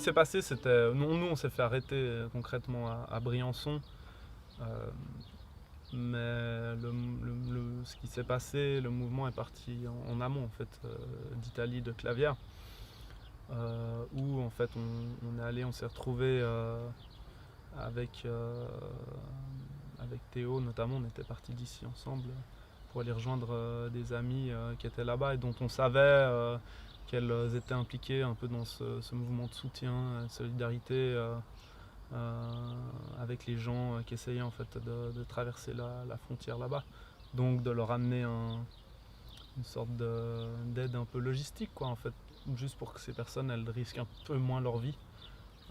s'est passé, c'était... Nous, on s'est fait arrêter concrètement à Briançon. Euh, mais ce qui s'est passé, le mouvement est parti en amont en fait, d'Italie, de Clavière, où en fait on est allé, on s'est retrouvé avec, avec Théo notamment, on était partis d'ici ensemble pour aller rejoindre des amis qui étaient là-bas et dont on savait qu'elles étaient impliquées un peu dans ce mouvement de soutien, de solidarité avec les gens qui essayaient en fait de traverser la frontière là-bas. Donc de leur amener une sorte d'aide un peu logistique quoi en fait, juste pour que ces personnes elles risquent un peu moins leur vie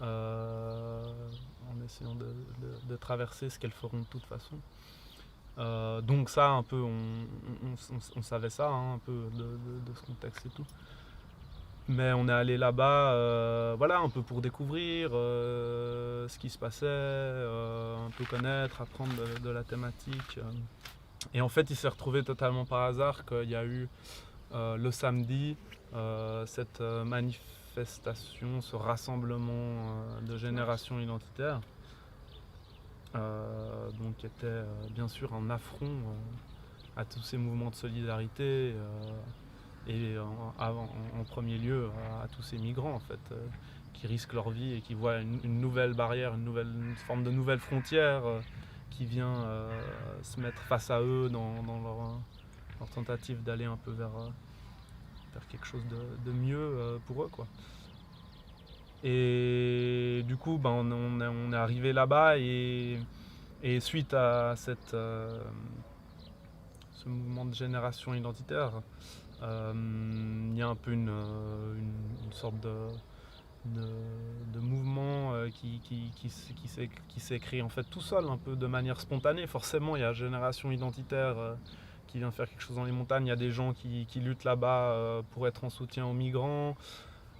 en essayant de traverser ce qu'elles feront de toute façon. Donc ça un peu on savait ça hein, un peu de ce contexte et tout. Mais on est allé là-bas voilà, un peu pour découvrir ce qui se passait, un peu connaître, apprendre de la thématique. Et en fait, il s'est retrouvé totalement par hasard qu'il y a eu le samedi cette manifestation, ce rassemblement de génération identitaire, donc qui était bien sûr un affront à tous ces mouvements de solidarité et en premier lieu à tous ces migrants en fait, qui risquent leur vie et qui voient une nouvelle barrière, une forme de nouvelle frontière qui vient se mettre face à eux dans leur tentative d'aller un peu vers quelque chose de mieux pour eux quoi. Et du coup on est arrivé là-bas et suite à ce mouvement de génération identitaire, il y a un peu une sorte de mouvement qui s'est créé en fait tout seul, un peu de manière spontanée. Forcément, il y a Génération Identitaire qui vient faire quelque chose dans les montagnes. Il y a des gens qui luttent là-bas pour être en soutien aux migrants.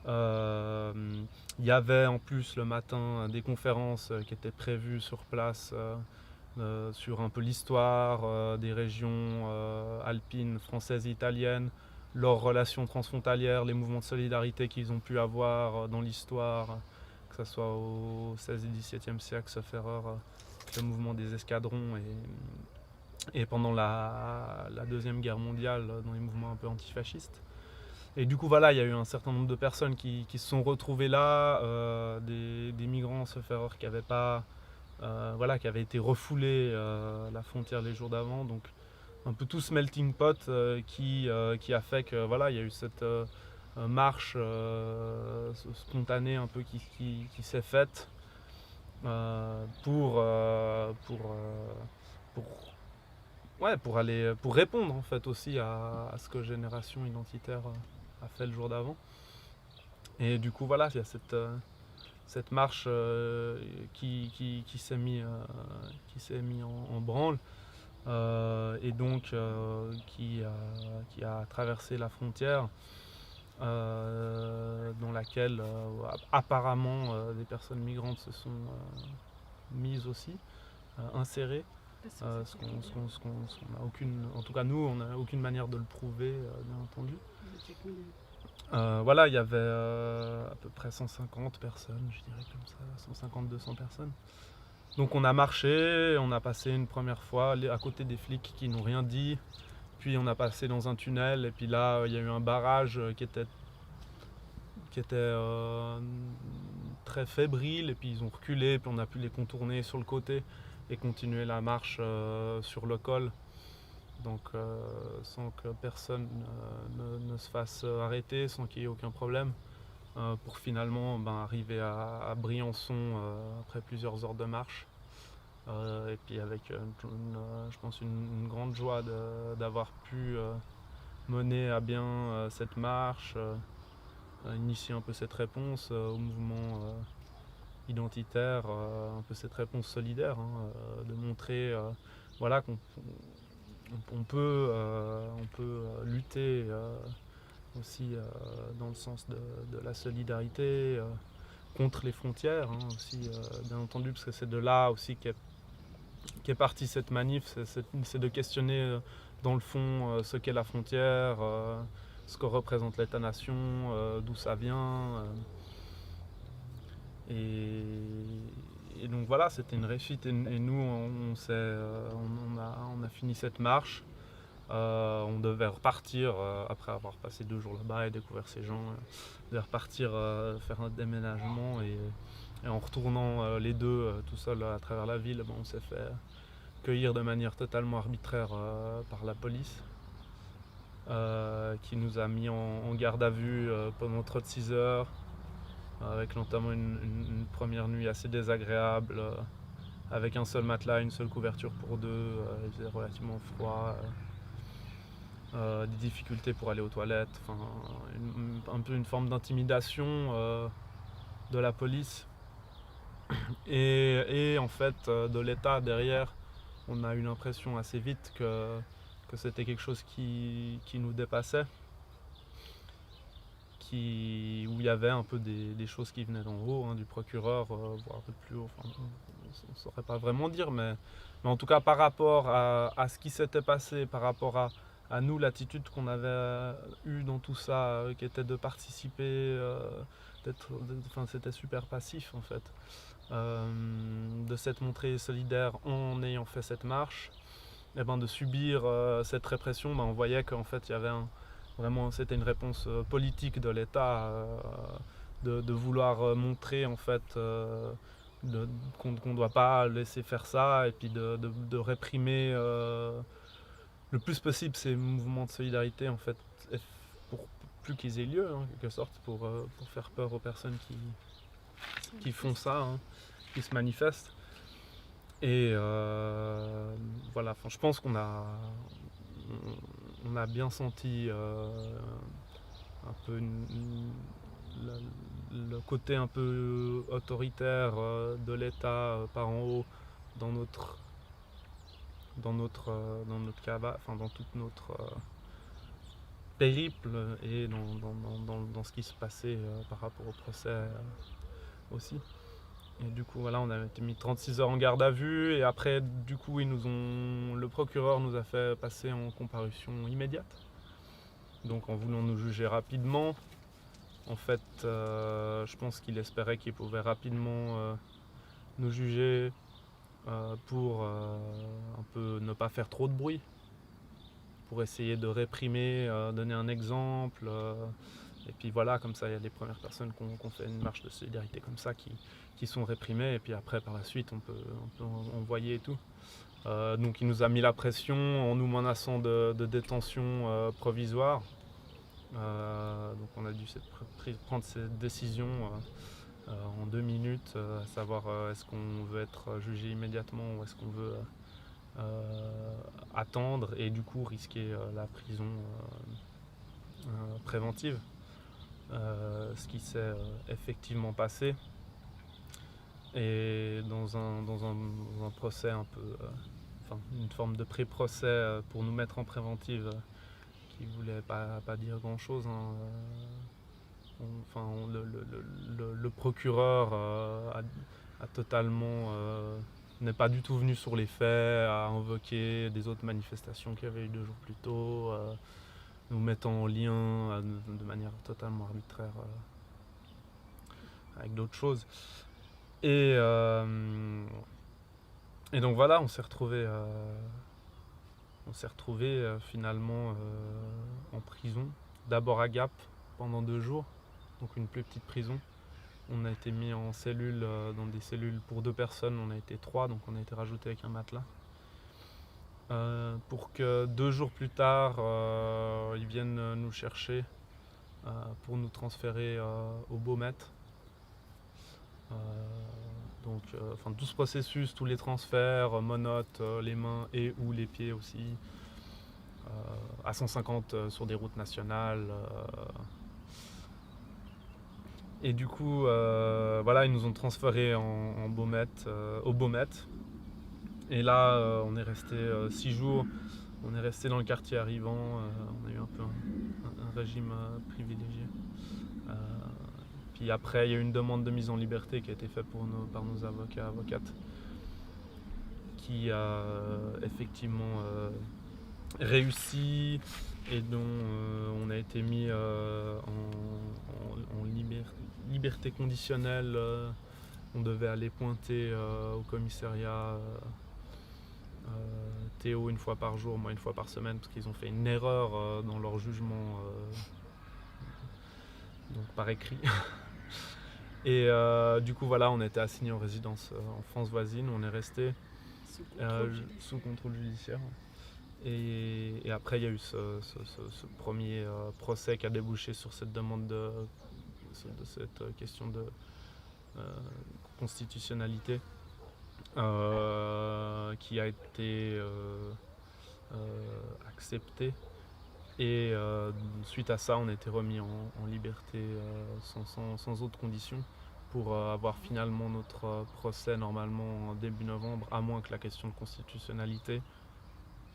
Il y avait en plus le matin des conférences qui étaient prévues sur place sur un peu l'histoire des régions alpines françaises et italiennes, leurs relations transfrontalières, les mouvements de solidarité qu'ils ont pu avoir dans l'histoire, que ce soit au XVIe et XVIIe siècle, sauf erreur, le mouvement des escadrons et pendant la Deuxième Guerre mondiale dans les mouvements un peu antifascistes. Et du coup voilà, il y a eu un certain nombre de personnes qui se sont retrouvées là, des migrants sauf erreur qui n'avaient pas voilà, qui avaient été refoulés à la frontière les jours d'avant, donc un peu tout ce melting pot qui a fait que voilà, il y a eu cette marche spontanée un peu qui s'est faite pour ouais, pour répondre en fait aussi à ce que Génération Identitaire a fait le jour d'avant. Et du coup voilà, il y a cette marche qui s'est mis en branle et donc qui a traversé la frontière dans laquelle apparemment des personnes migrantes se sont mises aussi, insérées. Ce qu'on n'a aucune, en tout cas nous, on n'a aucune manière de le prouver, bien entendu. Voilà, il y avait à peu près 150 personnes, je dirais comme ça, 150-200 personnes. Donc on a marché, on a passé une première fois à côté des flics qui n'ont rien dit, puis on a passé dans un tunnel et puis là il y a eu un barrage qui était très fébrile et puis ils ont reculé, puis on a pu les contourner sur le côté et continuer la marche sur le col. Donc sans que personne ne se fasse arrêter, sans qu'il y ait aucun problème, pour finalement arriver à Briançon après plusieurs heures de marche. Et puis avec je pense une grande joie d'avoir pu mener à bien cette marche, initier un peu cette réponse au mouvement identitaire, un peu cette réponse solidaire, hein, de montrer voilà, on peut lutter aussi dans le sens de la solidarité contre les frontières, hein, aussi, bien entendu, parce que c'est de là aussi qu'est partie cette manif, c'est de questionner dans le fond ce qu'est la frontière, ce que représente l'État-nation, d'où ça vient. Et, et donc voilà, c'était une réussite. Et nous, on a fini cette marche. On devait repartir après avoir passé 2 jours là-bas et découvert ces gens. On devait repartir faire un déménagement et en retournant les deux tout seuls à travers la ville, on s'est fait cueillir de manière totalement arbitraire par la police qui nous a mis en garde à vue pendant trop de 6 heures avec notamment une première nuit assez désagréable avec un seul matelas, une seule couverture pour deux, il faisait relativement froid. Des difficultés pour aller aux toilettes, un peu une forme d'intimidation de la police et en fait de l'État derrière. On a eu l'impression assez vite que c'était quelque chose qui nous dépassait, où il y avait un peu des choses qui venaient d'en haut, du procureur, voire un peu plus haut, on ne saurait pas vraiment dire, mais en tout cas par rapport à ce qui s'était passé, par rapport à nous, l'attitude qu'on avait eue dans tout ça, qui était de participer, c'était super passif en fait, de s'être montré solidaire en ayant fait cette marche, et de subir cette répression, on voyait qu'en fait il y avait vraiment c'était une réponse politique de l'État, de vouloir montrer en fait qu'on ne doit pas laisser faire ça et puis de réprimer le plus possible ces mouvements de solidarité en fait, pour plus qu'ils aient lieu en quelque sorte, pour faire peur aux personnes qui font ça, qui se manifestent. Et voilà, je pense qu'on a bien senti un peu le côté un peu autoritaire de l'État par en haut dans toute notre périple et dans ce qui se passait par rapport au procès aussi. Et du coup voilà, on a été mis 36 heures en garde à vue et après du coup le procureur nous a fait passer en comparution immédiate. Donc en voulant nous juger rapidement, en fait je pense qu'il espérait qu'il pouvait rapidement nous juger pour un peu ne pas faire trop de bruit, pour essayer de réprimer, donner un exemple. Et puis voilà, comme ça il y a les premières personnes qui ont fait une marche de solidarité comme ça qui sont réprimées et puis après par la suite on peut envoyer et tout. Donc il nous a mis la pression en nous menaçant de détention provisoire. Donc on a dû prendre cette décision en 2 minutes, à savoir est-ce qu'on veut être jugé immédiatement ou est-ce qu'on veut attendre et du coup risquer la prison préventive. Ce qui s'est effectivement passé. Et dans un procès un peu, une forme de pré-procès pour nous mettre en préventive qui voulait pas dire grand chose. Le procureur a totalement n'est pas du tout venu sur les faits, a invoqué des autres manifestations qu'il y avait eu 2 jours plus tôt, nous mettant en lien de manière totalement arbitraire avec d'autres choses. Et donc voilà, on s'est retrouvés finalement en prison, d'abord à Gap pendant 2 jours, donc une plus petite prison. On a été mis en cellule, dans des cellules pour 2 personnes, on a été 3, donc on a été rajouté avec un matelas. Pour que 2 jours plus tard, ils viennent nous chercher pour nous transférer au Beaumet. Donc tout ce processus, tous les transferts, monotes, les mains et ou les pieds aussi, à 150 sur des routes nationales. Et du coup, voilà, ils nous ont transférés au Beaumet. Et là, on est resté 6 jours. On est resté dans le quartier arrivant. On a eu un peu un régime privilégié. Puis après, il y a eu une demande de mise en liberté qui a été faite par nos avocates, qui a effectivement réussi et dont on a été mis en liberté conditionnelle on devait aller pointer au commissariat Théo une fois par jour, moi une fois par semaine, parce qu'ils ont fait une erreur dans leur jugement, donc par écrit. Et du coup voilà, on était assigné en résidence en France voisine, on est resté sous contrôle judiciaire. Et après il y a eu ce premier procès qui a débouché sur cette demande de cette question de constitutionnalité qui a été acceptée. Et suite à ça, on a été remis en liberté sans autre condition pour avoir finalement notre procès normalement en début novembre, à moins que la question de constitutionnalité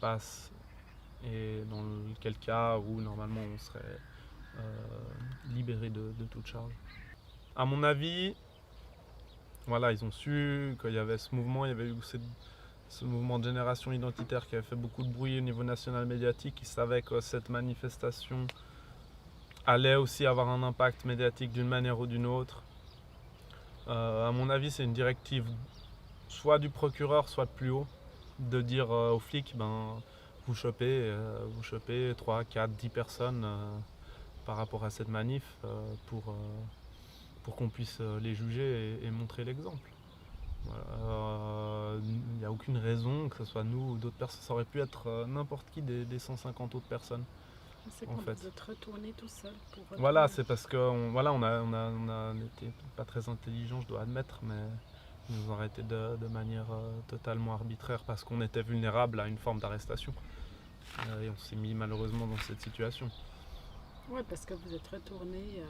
passe, et dans quel cas où normalement on serait libéré de toute charge. À mon avis, voilà, ils ont su qu'il y avait ce mouvement, il y avait eu ce mouvement de génération identitaire qui avait fait beaucoup de bruit au niveau national médiatique. Ils savaient que cette manifestation allait aussi avoir un impact médiatique d'une manière ou d'une autre. À mon avis, c'est une directive soit du procureur, soit de plus haut, de dire aux flics, vous chopez 3, 4, 10 personnes par rapport à cette manif pour qu'on puisse les juger et montrer l'exemple. Il n'y a aucune raison que ce soit nous ou d'autres personnes, ça aurait pu être n'importe qui des 150 autres personnes. C'est quand vous êtes retourné tout seul pour Voilà, c'est parce qu'on n'était pas très intelligents, je dois admettre, mais ils nous ont arrêtés de manière totalement arbitraire parce qu'on était vulnérable à une forme d'arrestation. Et on s'est mis malheureusement dans cette situation. Oui, parce que vous êtes retourné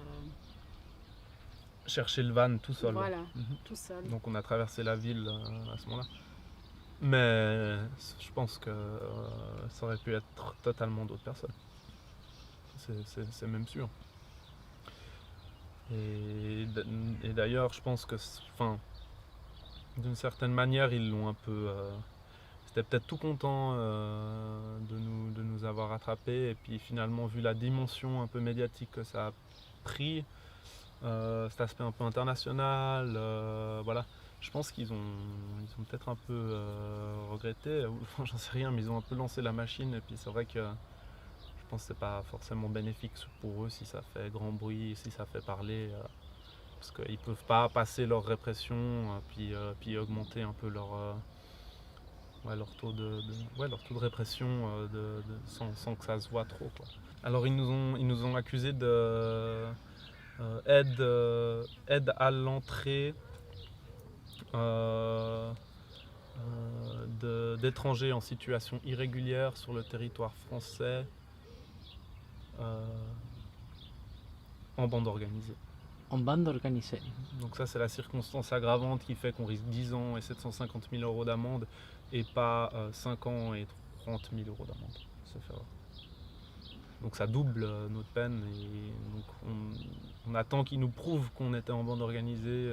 chercher le van tout seul. Voilà, tout seul. Donc on a traversé la ville à ce moment-là. Mais je pense que ça aurait pu être totalement d'autres personnes. C'est même sûr. Et d'ailleurs, je pense que, d'une certaine manière, ils l'ont un peu... C'était peut-être tout content de nous avoir attrapés. Et puis finalement, vu la dimension un peu médiatique que ça a pris, cet aspect un peu international, voilà. Je pense qu'ils ont peut-être un peu regretté, enfin j'en sais rien, mais ils ont un peu lancé la machine. Et puis c'est vrai que je pense que c'est pas forcément bénéfique pour eux si ça fait grand bruit, si ça fait parler, parce qu'ils peuvent pas passer leur répression, puis augmenter un peu leur taux de répression sans que ça se voit trop, quoi. Alors ils nous ont accusés de aide à l'entrée d'étrangers en situation irrégulière sur le territoire français en bande organisée. En bande organisée. Donc ça, c'est la circonstance aggravante qui fait qu'on risque 10 ans et 750 000 euros d'amende et pas 5 ans et 30 000 euros d'amende. Donc ça double notre peine, et donc on attend qu'ils nous prouvent qu'on était en bande organisée.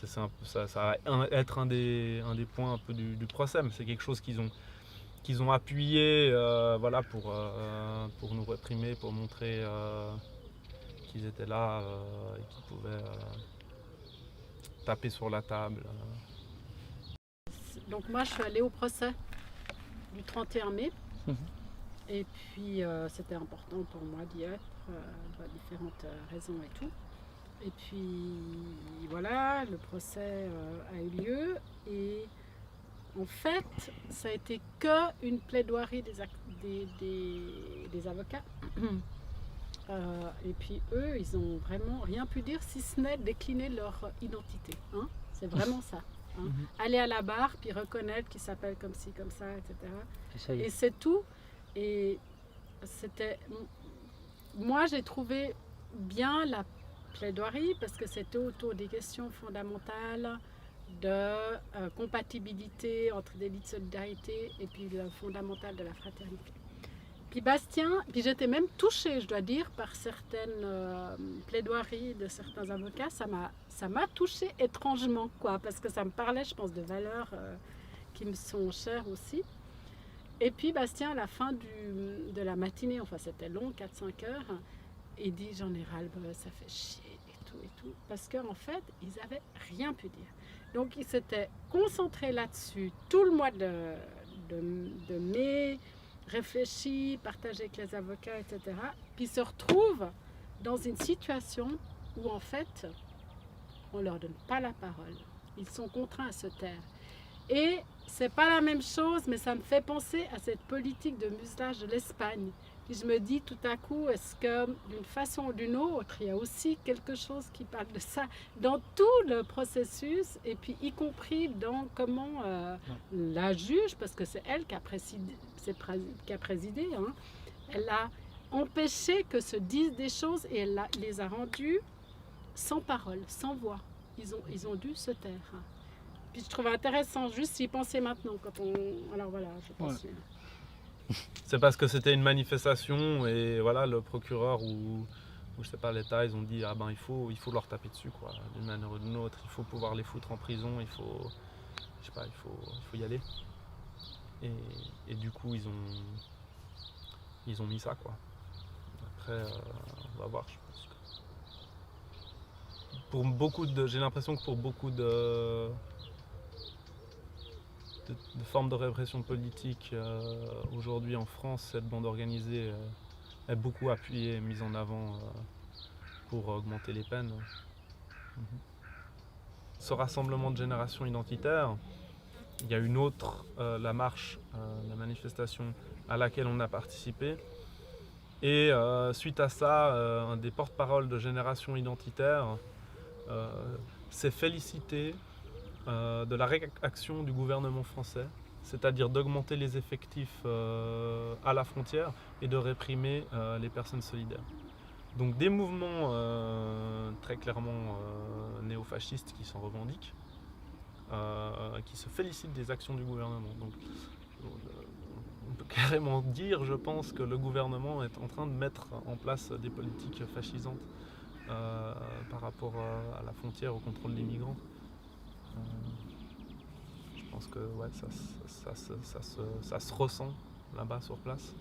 Ça va être un des points un peu du procès, mais c'est quelque chose qu'ils ont appuyé pour nous réprimer, pour montrer qu'ils étaient là et qu'ils pouvaient taper sur la table. Donc moi je suis allée au procès du 31 mai. Et puis c'était important pour moi d'y être, pour différentes raisons et tout. Et puis voilà, le procès a eu lieu, et en fait ça a été qu'une plaidoirie des avocats. Et puis eux, ils ont vraiment rien pu dire si ce n'est décliner leur identité. Hein, c'est vraiment ça. Hein. Aller à la barre, puis reconnaître qu'ils s'appellent comme ci, comme ça, etc. Et c'est tout. Et c'était... Moi, j'ai trouvé bien la plaidoirie parce que c'était autour des questions fondamentales de compatibilité entre délit de solidarité et puis le fondamental de la fraternité. Puis j'étais même touchée, je dois dire, par certaines plaidoiries de certains avocats. Ça m'a touchée étrangement, quoi, parce que ça me parlait, je pense, de valeurs qui me sont chères aussi. Et puis Bastien, à la fin de la matinée, enfin c'était long, 4-5 heures, il dit: j'en ai ras-le-bol, ça fait chier et tout, parce qu'en fait, ils n'avaient rien pu dire. Donc, ils s'étaient concentrés là-dessus tout le mois de mai, réfléchis, partagés avec les avocats, etc. Puis ils se retrouvent dans une situation où, en fait, on ne leur donne pas la parole. Ils sont contraints à se taire. Et c'est pas la même chose, mais ça me fait penser à cette politique de muselage de l'Espagne. Puis je me dis tout à coup, est-ce que d'une façon ou d'une autre, il y a aussi quelque chose qui parle de ça dans tout le processus, et puis y compris dans comment la juge, parce que c'est elle qui a présidé, hein, elle a empêché que se disent des choses et elle les a rendues sans parole, sans voix. Ils ont dû se taire. Puis je trouve intéressant juste y penser maintenant. Alors voilà, je pense. Ouais. C'est parce que c'était une manifestation et voilà, le procureur ou je sais pas, l'État, ils ont dit ah ben il faut leur taper dessus quoi, d'une manière ou d'une autre. Il faut pouvoir les foutre en prison, il faut y aller. Et du coup ils ont mis ça quoi. Après on va voir, je pense. J'ai l'impression que pour beaucoup de formes de répression politique aujourd'hui en France, cette bande organisée est beaucoup appuyée et mise en avant pour augmenter les peines. Ce rassemblement de génération identitaire, il y a une autre, la marche, la manifestation à laquelle on a participé. Et suite à ça, un des porte-parole de génération identitaire s'est félicité de la réaction du gouvernement français, c'est-à-dire d'augmenter les effectifs à la frontière et de réprimer les personnes solidaires. Donc des mouvements très clairement néofascistes qui s'en revendiquent, qui se félicitent des actions du gouvernement. Donc, on peut carrément dire, je pense, que le gouvernement est en train de mettre en place des politiques fascisantes par rapport à la frontière, au contrôle des migrants. Je pense que ouais, ça se ressent là-bas sur place.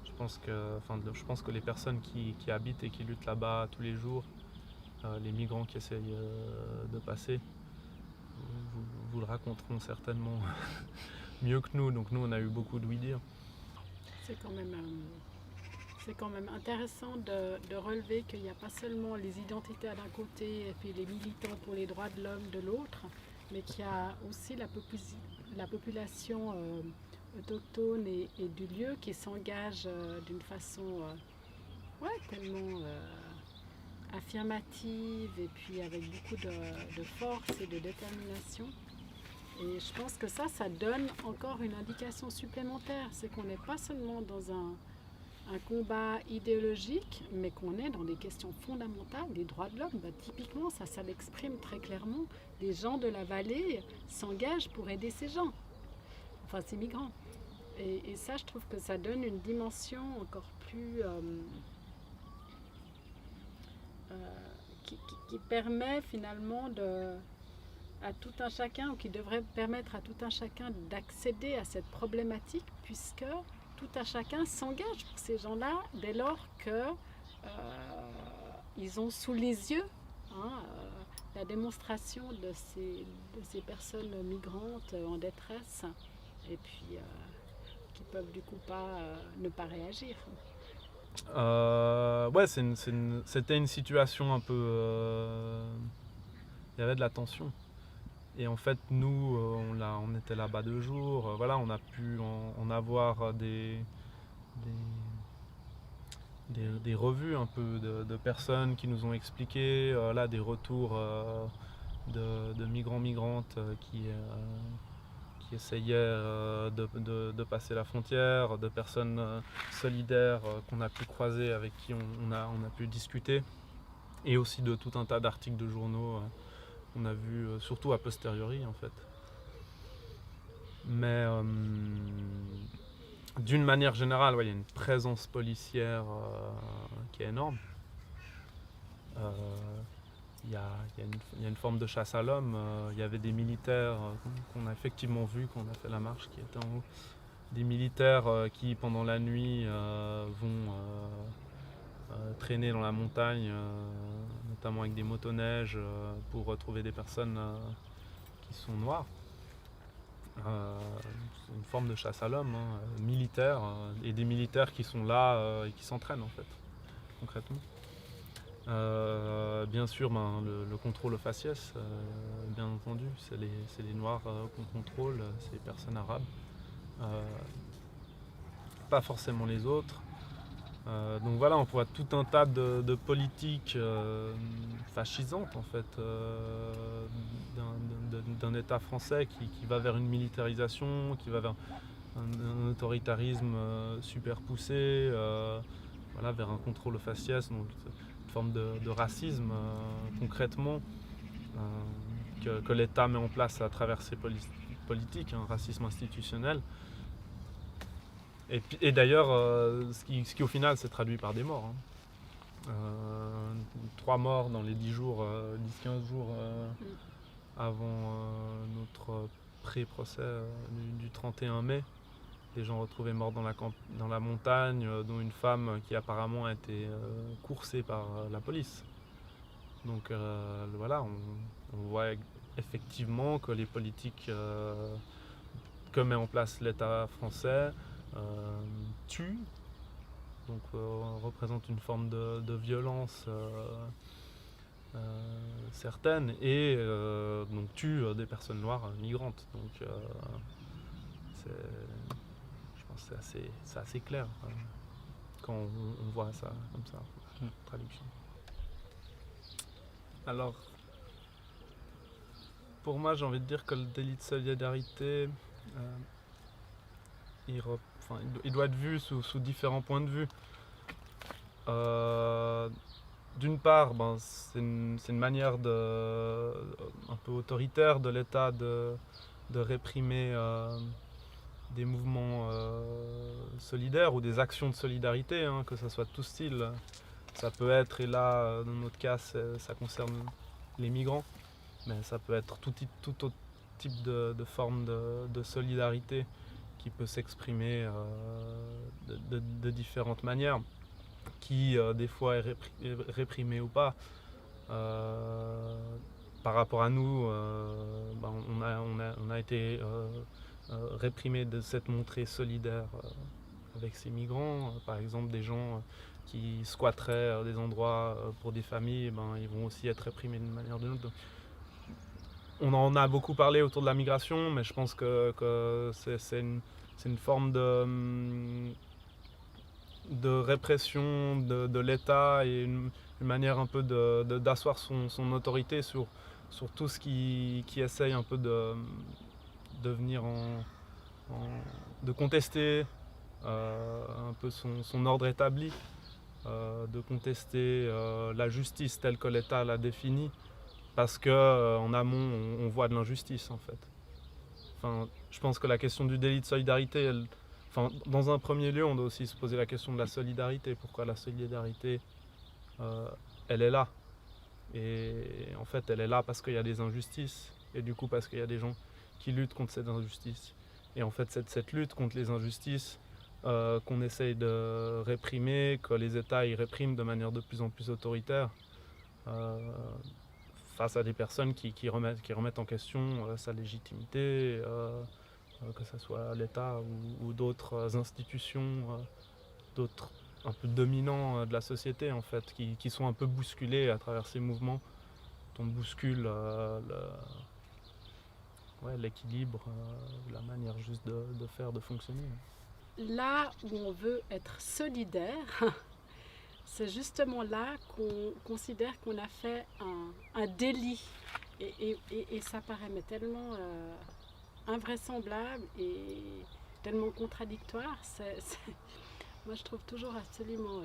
Je pense que les personnes qui habitent et qui luttent là-bas tous les jours, les migrants qui essayent de passer, vous le raconteront certainement mieux que nous. Donc nous, on a eu beaucoup de oui-dire. C'est quand même intéressant de relever qu'il n'y a pas seulement les identitaires d'un côté et puis les militants pour les droits de l'homme de l'autre, mais qu'il y a aussi la population autochtone et du lieu qui s'engage d'une façon tellement affirmative et puis avec beaucoup de force et de détermination. Et je pense que ça donne encore une indication supplémentaire, c'est qu'on n'est pas seulement dans un combat idéologique, mais qu'on est dans des questions fondamentales, des droits de l'homme. Typiquement, ça l'exprime très clairement. Les gens de la vallée s'engagent pour aider ces gens, enfin ces migrants. Et ça, je trouve que ça donne une dimension encore plus... qui permet finalement à tout un chacun, ou qui devrait permettre à tout un chacun d'accéder à cette problématique, puisque tout un chacun s'engage pour ces gens-là dès lors qu'ils ont sous les yeux la démonstration de ces personnes migrantes en détresse et puis qui peuvent du coup ne pas réagir. C'était une situation un peu... il y avait de la tension. Et en fait, nous, on était là-bas 2 jours. Voilà, on a pu en avoir des revues un peu de personnes qui nous ont expliqué là, des retours de migrants-migrantes qui essayaient de passer la frontière, de personnes solidaires qu'on a pu croiser, avec qui on a pu discuter, et aussi de tout un tas d'articles de journaux qu'on a vus, surtout a posteriori en fait. Mais d'une manière générale, il y a une présence policière qui est énorme. Il y a une forme de chasse à l'homme. Il y avait des militaires qu'on a effectivement vus quand on a fait la marche, qui étaient en haut. Des militaires qui, pendant la nuit, vont traîner dans la montagne, notamment avec des motoneiges pour retrouver des personnes qui sont noires. C'est une forme de chasse à l'homme, militaire, et des militaires qui sont là et qui s'entraînent en fait, concrètement. Bien sûr, le contrôle aux faciès, bien entendu, c'est les Noirs qu'on contrôle, c'est les personnes arabes, pas forcément les autres. Donc voilà, on voit tout un tas de politiques fascisantes en fait, d'un État français qui va vers une militarisation, qui va vers un autoritarisme super poussé, voilà, vers un contrôle aux faciès, donc une forme de racisme concrètement que l'État met en place à travers ses politiques, un racisme institutionnel. Et d'ailleurs, ce qui au final s'est traduit par des morts. 3 morts dans les 10-15 jours avant notre pré-procès du 31 mai. Des gens retrouvés morts dans la montagne, dont une femme qui apparemment a été coursée par la police. Donc voilà, on voit effectivement que les politiques que met en place l'État français tue, donc représente une forme de violence certaine et donc tue des personnes noires migrantes. Donc je pense que c'est assez clair quand on voit ça comme ça, traduction. Alors, pour moi, j'ai envie de dire que le délit de solidarité il doit être vu sous différents points de vue. D'une part, c'est une manière un peu autoritaire de l'État de réprimer des mouvements solidaires ou des actions de solidarité, que ce soit de tout style. Ça peut être, et là dans notre cas ça concerne les migrants, mais ça peut être tout autre type de forme de solidarité qui peut s'exprimer de différentes manières, qui des fois est réprimée ou pas. Par rapport à nous, on a été réprimé de s'être montré solidaire avec ces migrants. Par exemple, des gens qui squatteraient des endroits pour des familles, ils vont aussi être réprimés d'une manière ou d'une autre. On en a beaucoup parlé autour de la migration, mais je pense que c'est une forme de répression de l'État et une manière un peu d'asseoir son autorité sur tout ce qui essaye un peu de venir de contester un peu son ordre établi, de contester la justice telle que l'État l'a définie. Parce qu'en amont, on voit de l'injustice en fait. Je pense que la question du délit de solidarité, dans un premier lieu, on doit aussi se poser la question de la solidarité. Pourquoi la solidarité, elle est là? Et en fait, elle est là parce qu'il y a des injustices. Et du coup, parce qu'il y a des gens qui luttent contre ces injustices. Et en fait, cette lutte contre les injustices qu'on essaye de réprimer, que les États y répriment de manière de plus en plus autoritaire, face à des personnes qui remettent en question sa légitimité, que ce soit l'État ou d'autres institutions, d'autres un peu dominants de la société en fait, qui sont un peu bousculés à travers ces mouvements. On bouscule l'équilibre, la manière juste de faire, de fonctionner. Là où on veut être solidaire, c'est justement là qu'on considère qu'on a fait un délit. Et ça paraît mais tellement invraisemblable et tellement contradictoire. Moi, je trouve toujours absolument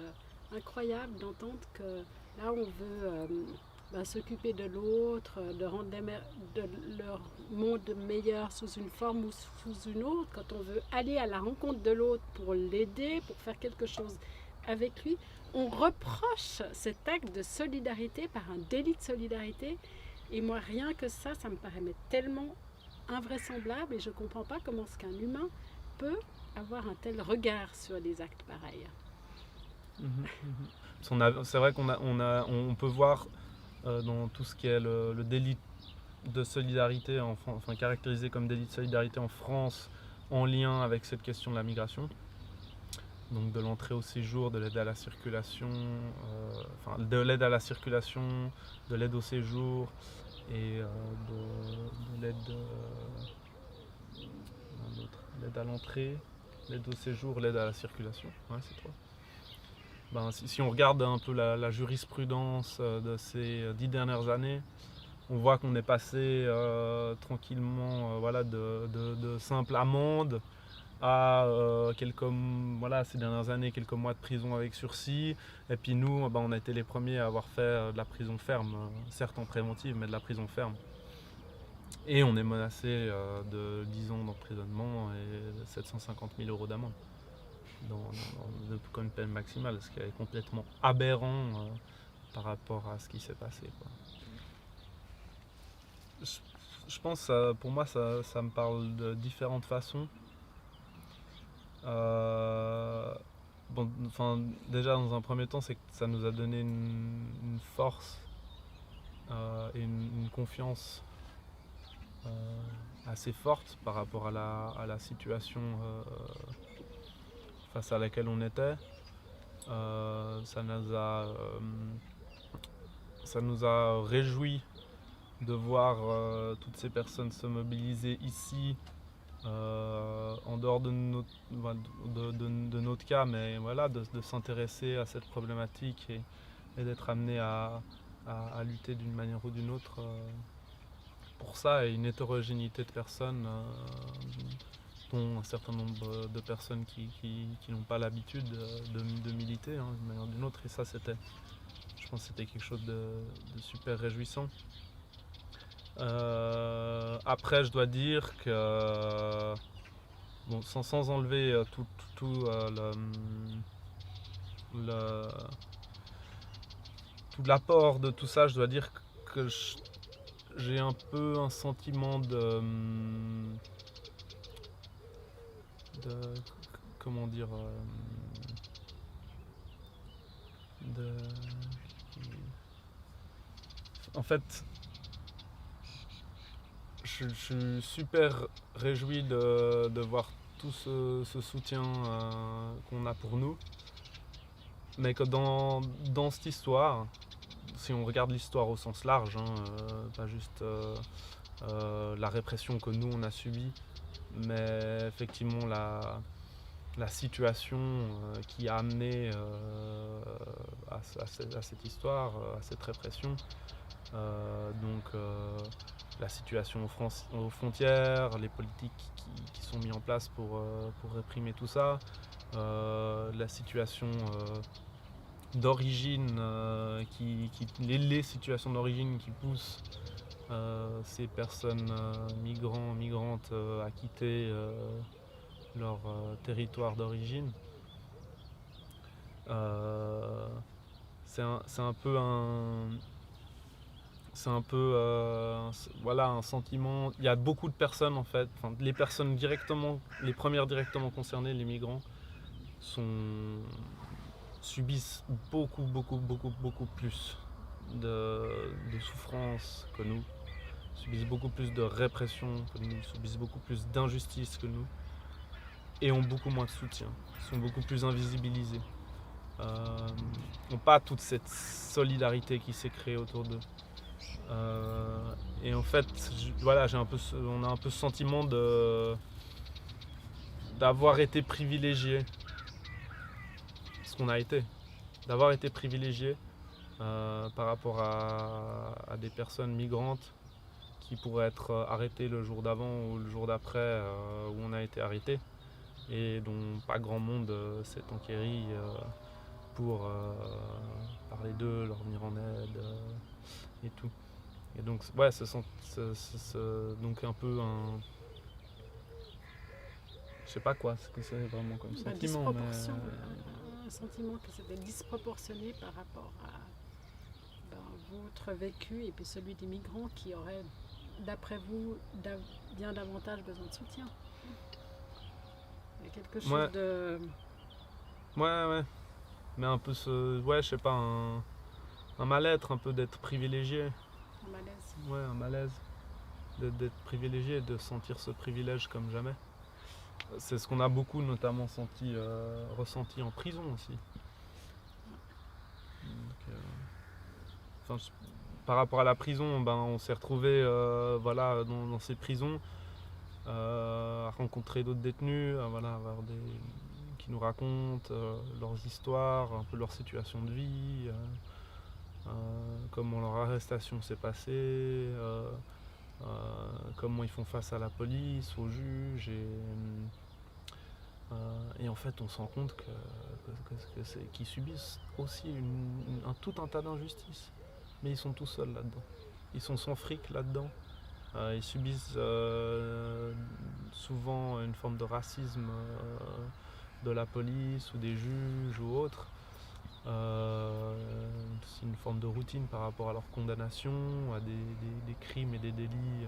incroyable d'entendre que là, on veut s'occuper de l'autre, de rendre leur monde meilleur sous une forme ou sous une autre, quand on veut aller à la rencontre de l'autre pour l'aider, pour faire quelque chose avec lui, on reproche cet acte de solidarité par un délit de solidarité. Et moi, rien que ça me paraît mais tellement invraisemblable et je ne comprends pas comment est-ce qu'un humain peut avoir un tel regard sur des actes pareils. C'est vrai qu'on peut voir dans tout ce qui est le délit de solidarité, enfin caractérisé comme délit de solidarité en France, en lien avec cette question de la migration. Donc de l'entrée au séjour, de l'aide à la circulation, de l'aide à la circulation, de l'aide au séjour et de l'aide l'aide à l'entrée, l'aide au séjour, l'aide à la circulation. Ouais, c'est trois. Si on regarde un peu la jurisprudence de ces 10 dernières années, on voit qu'on est passé tranquillement de simple amende à ces dernières années, quelques mois de prison avec sursis. Et puis nous, on a été les premiers à avoir fait de la prison ferme, certes en préventive, mais de la prison ferme. Et on est menacé de 10 ans d'emprisonnement et 750 000 € d'amende comme peine maximale, ce qui est complètement aberrant par rapport à ce qui s'est passé, quoi. Je pense, pour moi, ça me parle de différentes façons. Déjà, dans un premier temps, c'est que ça nous a donné une force et une confiance assez forte par rapport à la situation face à laquelle on était. Ça nous a réjouis de voir toutes ces personnes se mobiliser ici, en dehors de notre cas, mais voilà, de s'intéresser à cette problématique et d'être amené à lutter d'une manière ou d'une autre pour ça, et une hétérogénéité de personnes, dont un certain nombre de personnes qui n'ont pas l'habitude de militer d'une manière ou d'une autre, et ça, je pense que c'était quelque chose de super réjouissant. Après, je dois dire que sans enlever tout l'apport de tout ça, je dois dire que j'ai un peu un sentiment comment dire, en fait, je suis super réjoui de voir tout ce soutien qu'on a pour nous, mais que dans cette histoire, si on regarde l'histoire au sens large, pas juste la répression que nous on a subie, mais effectivement la situation qui a amené à cette histoire, à cette répression. La situation aux frontières, les politiques qui sont mises en place pour réprimer tout ça, la situation d'origine, les situations d'origine qui poussent ces personnes migrantes à quitter leur territoire d'origine. C'est un peu un sentiment. Il y a beaucoup de personnes, en fait, les premières directement concernées, les migrants, subissent beaucoup plus de souffrance que nous, subissent beaucoup plus de répression que nous, subissent beaucoup plus d'injustice que nous, et ont beaucoup moins de soutien, sont beaucoup plus invisibilisés, n'ont pas toute cette solidarité qui s'est créée autour d'eux. Et en fait, on a un peu ce sentiment d'avoir été privilégié, ce qu'on a été, d'avoir été privilégié par rapport à des personnes migrantes qui pourraient être arrêtées le jour d'avant ou le jour d'après où on a été arrêté, et dont pas grand monde s'est enquéri pour parler d'eux, leur venir en aide et tout. Et donc, ouais, donc un peu un... Je sais pas quoi, ce que c'est vraiment comme sentiment. Un sentiment que c'était disproportionné par rapport à votre vécu et puis celui des migrants qui auraient, d'après vous, bien davantage besoin de soutien. Il y a quelque chose de... Ouais. Mais un peu je sais pas, un mal-être, un peu d'être privilégié. Un malaise. Ouais, un malaise. D'être privilégié, de sentir ce privilège comme jamais. C'est ce qu'on a beaucoup notamment ressenti en prison aussi. Donc, par rapport à la prison, on s'est retrouvés dans ces prisons à rencontrer d'autres détenus, avoir qui nous racontent leurs histoires, un peu leur situation de vie, comment leur arrestation s'est passée, comment ils font face à la police, aux juges. Et en fait, on se rend compte qu'ils subissent aussi tout un tas d'injustices. Mais ils sont tout seuls là-dedans. Ils sont sans fric là-dedans. Ils subissent souvent une forme de racisme de la police ou des juges ou autres. C'est une forme de routine par rapport à leur condamnation, à des crimes et des délits.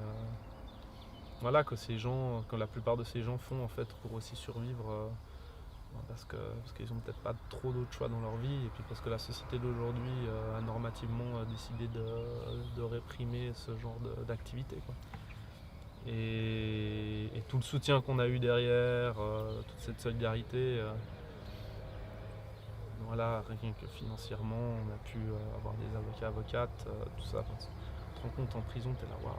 Que la plupart de ces gens font en fait pour aussi survivre. Parce qu'ils n'ont peut-être pas trop d'autres choix dans leur vie et puis parce que la société d'aujourd'hui a normativement décidé de réprimer ce genre d'activité. Et tout le soutien qu'on a eu derrière, toute cette solidarité, rien que financièrement, on a pu avoir des avocats, avocates, tout ça. Tu te rends compte en prison, tu es là, waouh,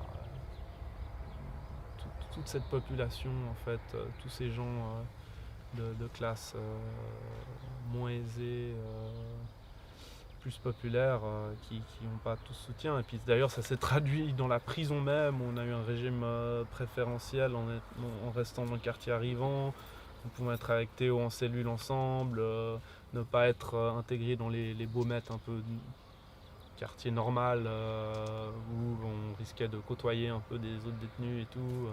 toute cette population, en fait, tous ces gens de classe moins aisée, plus populaire, qui n'ont pas tout soutien. Et puis d'ailleurs ça s'est traduit dans la prison même, où on a eu un régime préférentiel en restant dans le quartier arrivant. On pouvait être avec Théo en cellule ensemble, ne pas être intégré dans les baumettes un peu quartier normal, où on risquait de côtoyer un peu des autres détenus et tout.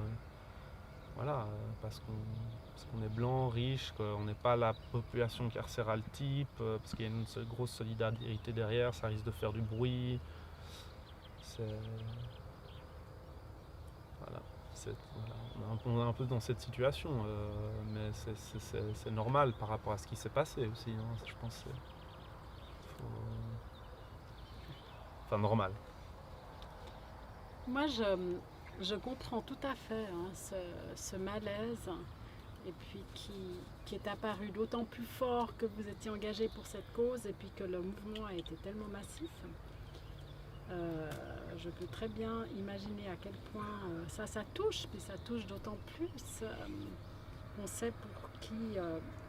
Parce qu'on est blanc, riche, qu'on n'est pas la population carcérale type, parce qu'il y a une grosse solidarité derrière, ça risque de faire du bruit. On est un peu dans cette situation, mais c'est normal par rapport à ce qui s'est passé aussi. Je pense que c'est normal. Moi, je comprends tout à fait ce malaise, et puis qui est apparu d'autant plus fort que vous étiez engagé pour cette cause et puis que le mouvement a été tellement massif. Je peux très bien imaginer à quel point ça touche, puis ça touche d'autant plus. On sait pour qui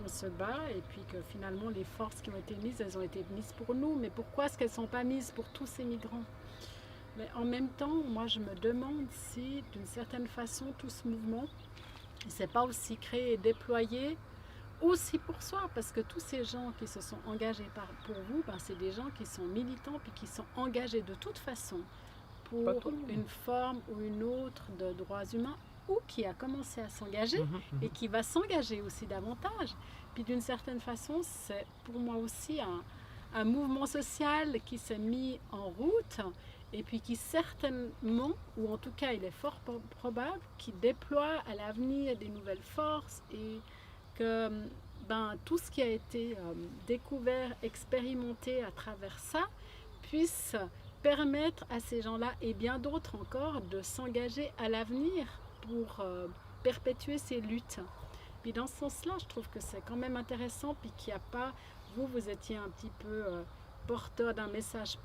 on se bat, et puis que finalement les forces qui ont été mises, elles ont été mises pour nous, mais pourquoi est-ce qu'elles ne sont pas mises pour tous ces migrants ? Mais en même temps, moi je me demande si d'une certaine façon tout ce mouvement ne s'est pas aussi créé et déployé aussi pour soi, parce que tous ces gens qui se sont engagés pour vous, c'est des gens qui sont militants puis qui sont engagés de toute façon pour une forme ou une autre de droits humains, ou qui a commencé à s'engager et qui va s'engager aussi davantage. Puis d'une certaine façon, c'est pour moi aussi un mouvement social qui s'est mis en route et puis qui certainement, ou en tout cas il est fort probable, qui déploie à l'avenir des nouvelles forces, et que tout ce qui a été découvert, expérimenté à travers ça, puisse permettre à ces gens-là et bien d'autres encore de s'engager à l'avenir pour perpétuer ces luttes. Puis dans ce sens-là, je trouve que c'est quand même intéressant, puis qu'il n'y a pas, vous étiez un petit peu porteur d'un message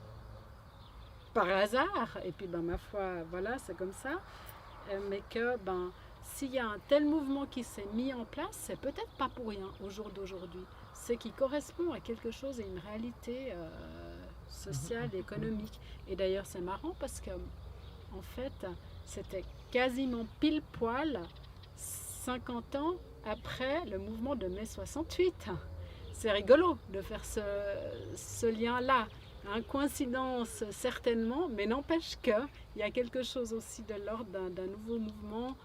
par hasard, et puis ma foi, voilà, c'est comme ça, mais que s'il y a un tel mouvement qui s'est mis en place, c'est peut-être pas pour rien au jour d'aujourd'hui. C'est qui correspond à quelque chose, à une réalité sociale et économique. Et d'ailleurs, c'est marrant parce que, en fait, c'était quasiment pile poil 50 ans après le mouvement de mai 68. C'est rigolo de faire ce lien-là. Coïncidence certainement, mais n'empêche qu'il y a quelque chose aussi de l'ordre d'un nouveau mouvement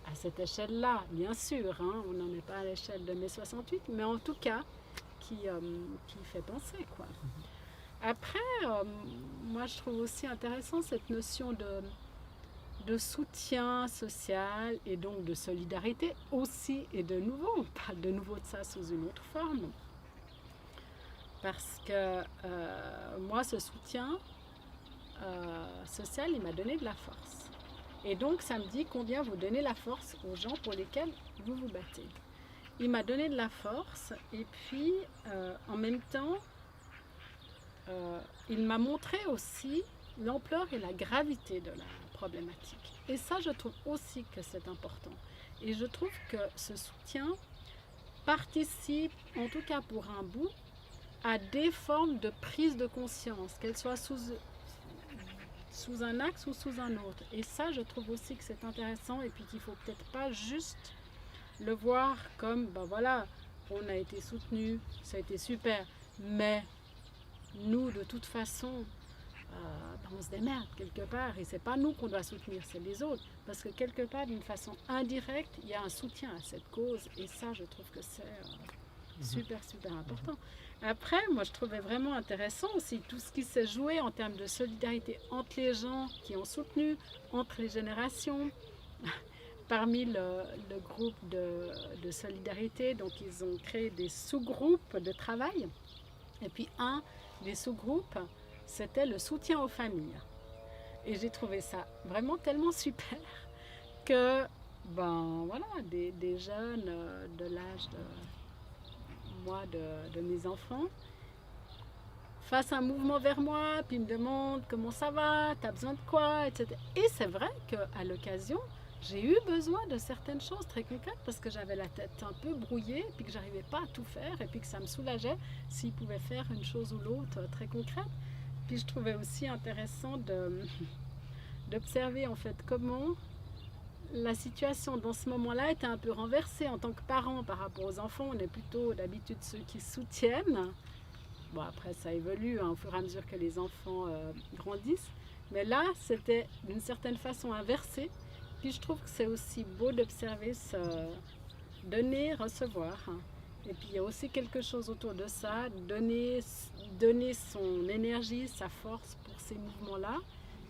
à cette échelle-là, bien sûr, on n'en est pas à l'échelle de mai 68, mais en tout cas qui fait penser, quoi. Après, moi je trouve aussi intéressant cette notion de soutien social et donc de solidarité aussi, et de nouveau, on parle de nouveau de ça sous une autre forme. Parce que moi, ce soutien social, il m'a donné de la force. Et donc, ça me dit combien vous donnez la force aux gens pour lesquels vous vous battez. Il m'a donné de la force et puis, en même temps, il m'a montré aussi l'ampleur et la gravité de la problématique. Et ça, je trouve aussi que c'est important. Et je trouve que ce soutien participe, en tout cas pour un bout, à des formes de prise de conscience, qu'elles soient sous un axe ou sous un autre. Et ça, je trouve aussi que c'est intéressant et puis qu'il ne faut peut-être pas juste le voir comme, ben voilà, on a été soutenu, ça a été super, mais nous, de toute façon, on se démerde quelque part et c'est pas nous qu'on doit soutenir, c'est les autres. Parce que quelque part, d'une façon indirecte, il y a un soutien à cette cause et ça, je trouve que c'est super important. Après, moi, je trouvais vraiment intéressant aussi tout ce qui s'est joué en termes de solidarité entre les gens qui ont soutenu, entre les générations. Parmi le groupe de solidarité, donc ils ont créé des sous-groupes de travail. Et puis un des sous-groupes, c'était le soutien aux familles. Et j'ai trouvé ça vraiment tellement super que, ben voilà, des jeunes de l'âge de mes enfants fassent un mouvement vers moi, puis me demandent comment ça va, t'as besoin de quoi, etc. Et c'est vrai qu'à l'occasion, j'ai eu besoin de certaines choses très concrètes parce que j'avais la tête un peu brouillée, puis que j'arrivais pas à tout faire, et puis que ça me soulageait s'ils pouvaient faire une chose ou l'autre très concrète. Puis je trouvais aussi intéressant d'observer en fait comment la situation dans ce moment-là était un peu renversée en tant que parent par rapport aux enfants. On est plutôt d'habitude ceux qui soutiennent. Bon, après ça évolue au fur et à mesure que les enfants grandissent. Mais là, c'était d'une certaine façon inversé. Puis je trouve que c'est aussi beau d'observer ce donner, recevoir. Et puis il y a aussi quelque chose autour de ça, donner son énergie, sa force pour ces mouvements-là.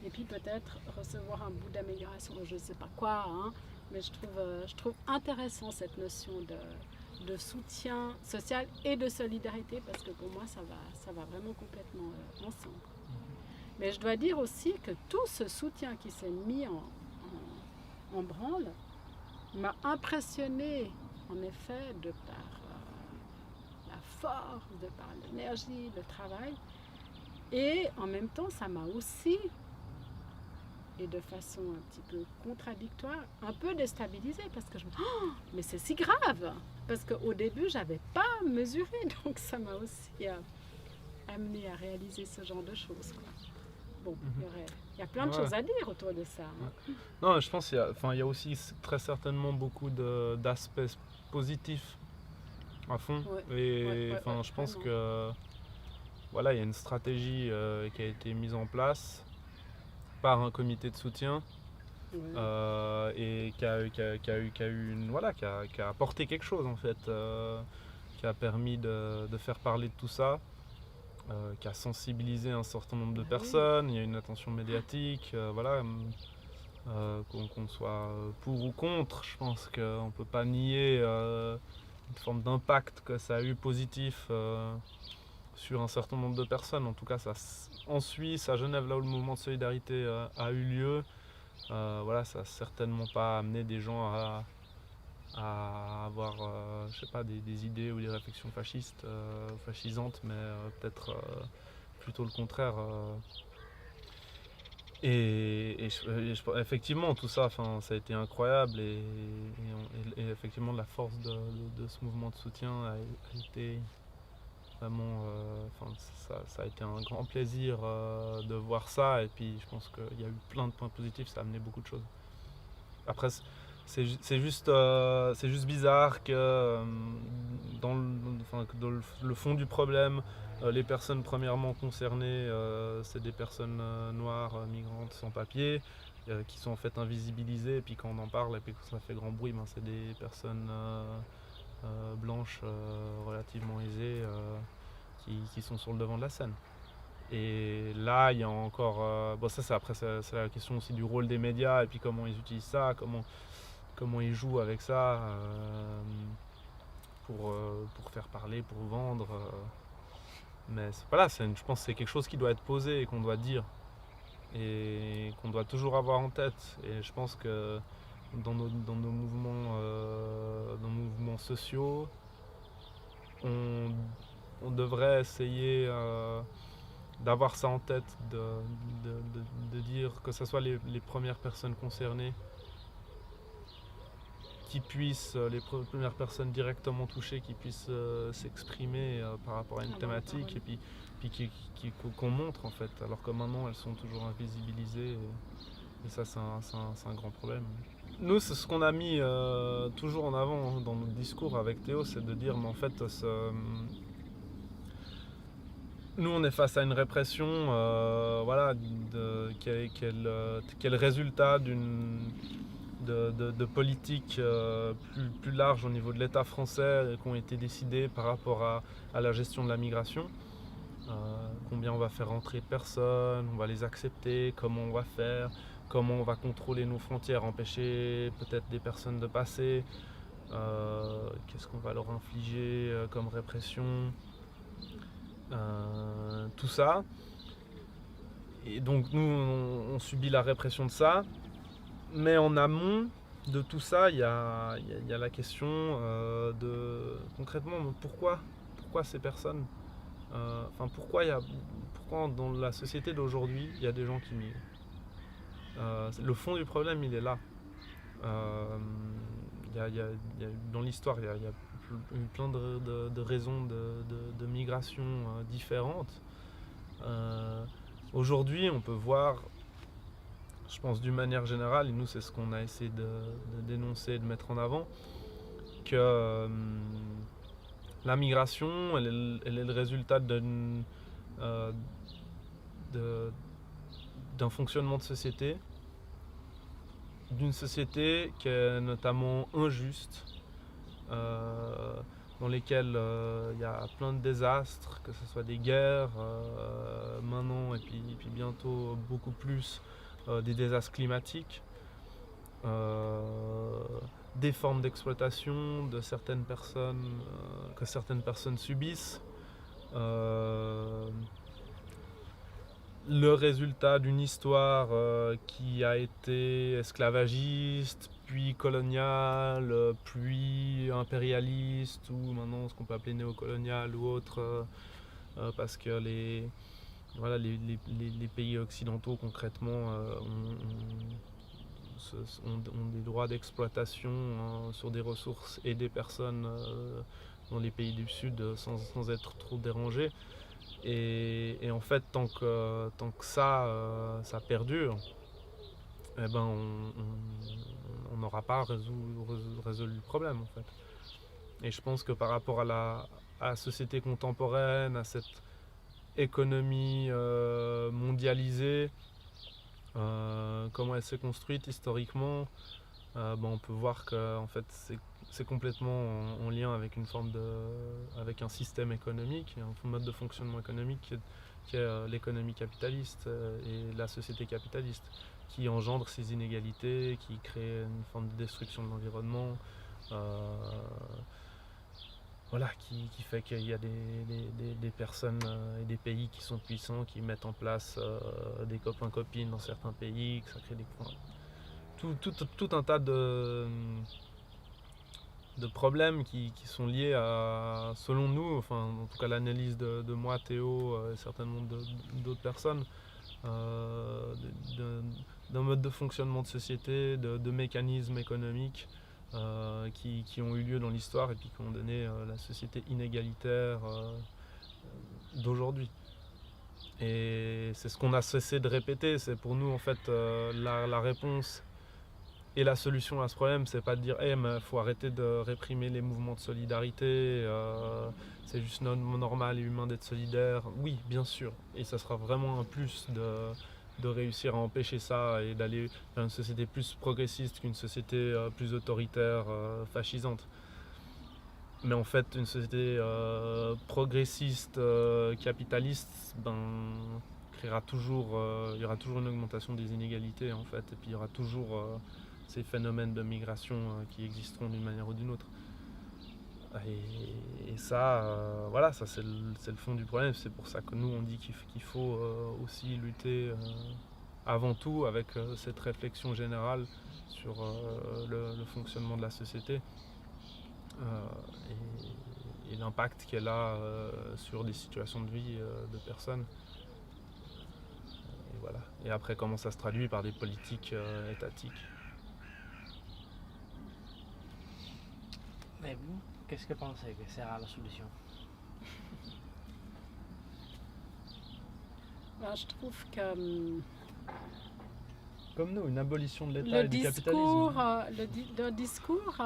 Et puis peut-être recevoir un bout d'amélioration, je ne sais pas quoi, hein, mais je trouve intéressant cette notion de soutien social et de solidarité parce que pour moi ça va vraiment complètement ensemble. Mais je dois dire aussi que tout ce soutien qui s'est mis en branle m'a impressionné en effet de par la force, de par l'énergie, le travail et en même temps ça m'a aussi et de façon un petit peu contradictoire, un peu déstabilisée parce que je me dis oh, mais c'est si grave parce qu'au début j'avais pas mesuré donc ça m'a aussi amené à réaliser ce genre de choses quoi. Bon, il y a plein de choses à dire autour de ça. Hein. Non, je pense qu'il y a aussi très certainement beaucoup d'aspects positifs à fond et je pense que voilà, il y a une stratégie qui a été mise en place par un comité de soutien et qui a apporté quelque chose en fait, qui a permis de faire parler de tout ça, qui a sensibilisé un certain nombre de personnes. Il y a une attention médiatique, voilà, qu'on soit pour ou contre, je pense qu'on ne peut pas nier une forme d'impact que ça a eu positif sur un certain nombre de personnes. En tout cas, en Suisse, à Genève, là où le mouvement de solidarité a eu lieu, voilà, ça n'a certainement pas amené des gens à avoir je sais pas, des idées ou des réflexions fascistes, fascisantes, mais peut-être plutôt le contraire. Effectivement, tout ça, ça a été incroyable et effectivement la force de ce mouvement de soutien a été vraiment, ça a été un grand plaisir de voir ça et puis je pense qu'il y a eu plein de points positifs, ça a amené beaucoup de choses. Après, c'est juste bizarre que dans le fond du problème, les personnes premièrement concernées, c'est des personnes noires, migrantes, sans papier, qui sont en fait invisibilisées, et puis quand on en parle et puis que ça fait grand bruit, c'est des personnes blanches relativement aisées qui sont sur le devant de la scène. Et là, il y a encore... bon, ça, c'est la question aussi du rôle des médias, et puis comment ils utilisent ça, comment ils jouent avec ça pour faire parler, pour vendre. Mais voilà, je pense que c'est quelque chose qui doit être posé et qu'on doit dire. Et qu'on doit toujours avoir en tête. Et je pense que dans nos mouvements sociaux, on devrait essayer d'avoir ça en tête, de dire que ce soit les premières personnes concernées qui puissent, les premières personnes directement touchées, qui puissent s'exprimer par rapport à une thématique et puis qu'on montre en fait, alors que maintenant elles sont toujours invisibilisées et ça c'est un grand problème. Nous, c'est ce qu'on a mis toujours en avant dans notre discours avec Théo, c'est de dire, mais en fait, nous, on est face à une répression voilà, qui est le résultat de politiques plus larges au niveau de l'État français qui ont été décidées par rapport à la gestion de la migration. Combien on va faire rentrer de personnes, on va les accepter, comment on va faire, comment on va contrôler nos frontières, empêcher peut-être des personnes de passer, qu'est-ce qu'on va leur infliger comme répression, tout ça. Et donc nous, on subit la répression de ça, mais en amont de tout ça, il y a la question de concrètement pourquoi ces personnes, pourquoi dans la société d'aujourd'hui il y a des gens qui migrent. Le fond du problème, il est là. Dans l'histoire, il y a eu plein de raisons de migration différentes. Aujourd'hui, on peut voir, je pense d'une manière générale, et nous c'est ce qu'on a essayé de dénoncer et de mettre en avant, que la migration, elle est le résultat d'un fonctionnement de société, d'une société qui est notamment injuste, dans lesquelles il y a plein de désastres, que ce soit des guerres maintenant et puis bientôt beaucoup plus des désastres climatiques, des formes d'exploitation de certaines personnes que certaines personnes subissent. Le résultat d'une histoire qui a été esclavagiste, puis coloniale, puis impérialiste, ou maintenant ce qu'on peut appeler néocoloniale ou autre, parce que les pays occidentaux concrètement ont des droits d'exploitation sur des ressources et des personnes dans les pays du Sud sans être trop dérangés. Et en fait, tant que ça perdure, eh ben on n'aura pas résolu le problème en fait. Et je pense que par rapport à la société contemporaine, à cette économie mondialisée, comment elle s'est construite historiquement, on peut voir que en fait c'est complètement en lien avec avec un système économique, un mode de fonctionnement économique qui est l'économie capitaliste et la société capitaliste, qui engendre ces inégalités, qui crée une forme de destruction de l'environnement, qui fait qu'il y a des personnes et des pays qui sont puissants, qui mettent en place des copains-copines dans certains pays, que ça crée tout un tas de problèmes qui sont liés à, selon nous, en tout cas l'analyse de moi, Théo et certainement d'autres personnes, d'un mode de fonctionnement de société, de mécanismes économiques qui ont eu lieu dans l'histoire et puis qui ont donné la société inégalitaire d'aujourd'hui. Et c'est ce qu'on a cessé de répéter, c'est pour nous en fait la réponse et la solution à ce problème, c'est pas de dire mais faut arrêter de réprimer les mouvements de solidarité, c'est juste normal et humain d'être solidaire. Oui, bien sûr, et ça sera vraiment un plus de réussir à empêcher ça et d'aller vers une société plus progressiste qu'une société plus autoritaire, fascisante. Mais en fait, une société progressiste, capitaliste, créera toujours, il y aura toujours une augmentation des inégalités en fait, et puis il y aura toujours ces phénomènes de migration qui existeront d'une manière ou d'une autre. Et ça, voilà, ça c'est le fond du problème. C'est pour ça que nous on dit qu'il faut aussi lutter avant tout avec cette réflexion générale sur le fonctionnement de la société et l'impact qu'elle a sur des situations de vie de personnes. Et voilà. Et après comment ça se traduit par des politiques étatiques. Mais vous, qu'est-ce que pensez que sera la solution? Ben, je trouve que Comme nous, une abolition de l'État et du capitalisme. Le discours,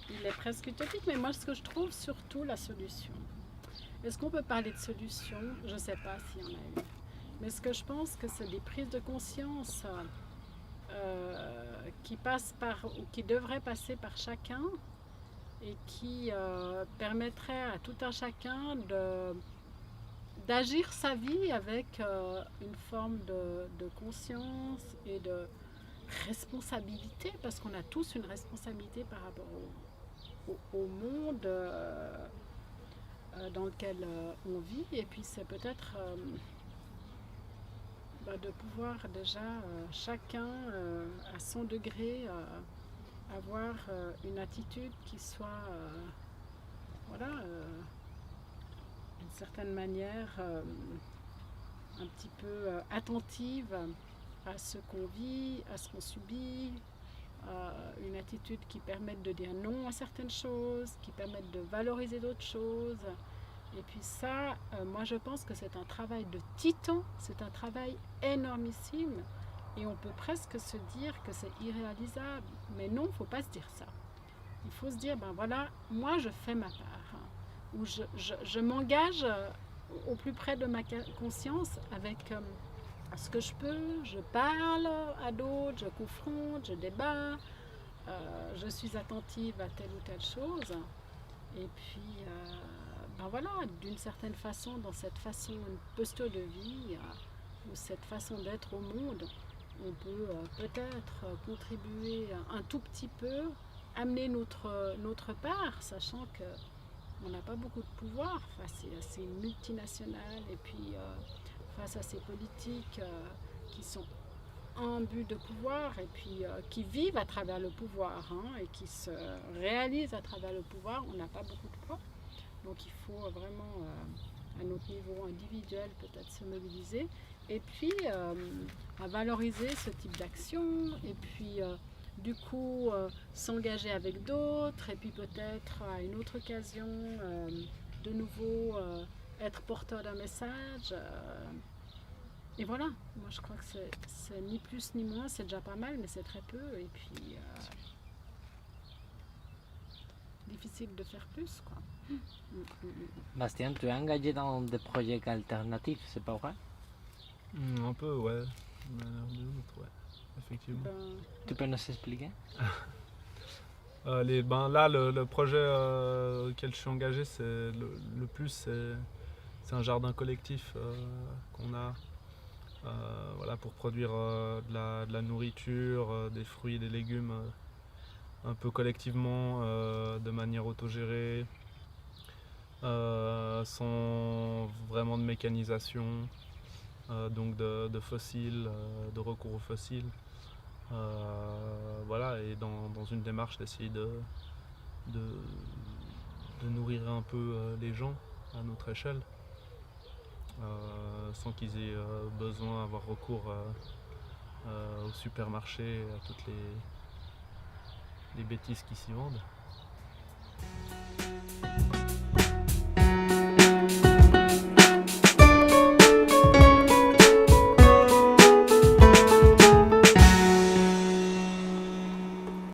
il est presque utopique, mais moi ce que je trouve surtout la solution. Est-ce qu'on peut parler de solution? Je ne sais pas s'il y en a une. Mais ce que je pense que c'est des prises de conscience qui passent par, ou qui devraient passer par chacun et qui permettraient à tout un chacun d'agir sa vie avec une forme de conscience et de responsabilité, parce qu'on a tous une responsabilité par rapport au monde dans lequel on vit, et puis c'est peut-être de pouvoir déjà chacun à son degré avoir une attitude qui soit d'une certaine manière un petit peu attentive à ce qu'on vit, à ce qu'on subit, une attitude qui permette de dire non à certaines choses, qui permette de valoriser d'autres choses. Et puis ça, moi je pense que c'est un travail de titan, c'est un travail énormissime, et on peut presque se dire que c'est irréalisable. Mais non, il ne faut pas se dire ça. Il faut se dire, ben voilà, moi je fais ma part, où je m'engage au plus près de ma conscience avec ce que je peux, je parle à d'autres, je confronte, je débat, je suis attentive à telle ou telle chose. Et puis, ben voilà, d'une certaine façon, dans cette façon, une posture de vie, ou cette façon d'être au monde, on peut peut-être contribuer un tout petit peu, amener notre part, sachant qu'on n'a pas beaucoup de pouvoir face à ces multinationales et puis face à ces politiques qui sont en but de pouvoir et puis qui vivent à travers le pouvoir et qui se réalisent à travers le pouvoir. On n'a pas beaucoup de poids, donc il faut vraiment à notre niveau individuel peut-être se mobiliser et puis à valoriser ce type d'action et puis du coup s'engager avec d'autres et puis peut-être à une autre occasion de nouveau être porteur d'un message. Et voilà, moi je crois que c'est ni plus ni moins, c'est déjà pas mal, mais c'est très peu. Et puis, difficile de faire plus, quoi. Bastien, tu es engagé dans des projets alternatifs, c'est pas vrai? Un peu, ouais. Ouais, effectivement. Tu peux nous expliquer? Là, le projet auquel je suis engagé, c'est le plus, c'est un jardin collectif qu'on a voilà, pour produire de la nourriture, des fruits et des légumes un peu collectivement, de manière autogérée, sans vraiment de mécanisation, donc de fossiles, de recours aux fossiles. Voilà, et dans une démarche d'essayer de nourrir un peu les gens à notre échelle, sans qu'ils aient besoin d'avoir recours au supermarché, à toutes les bêtises qui s'y vendent.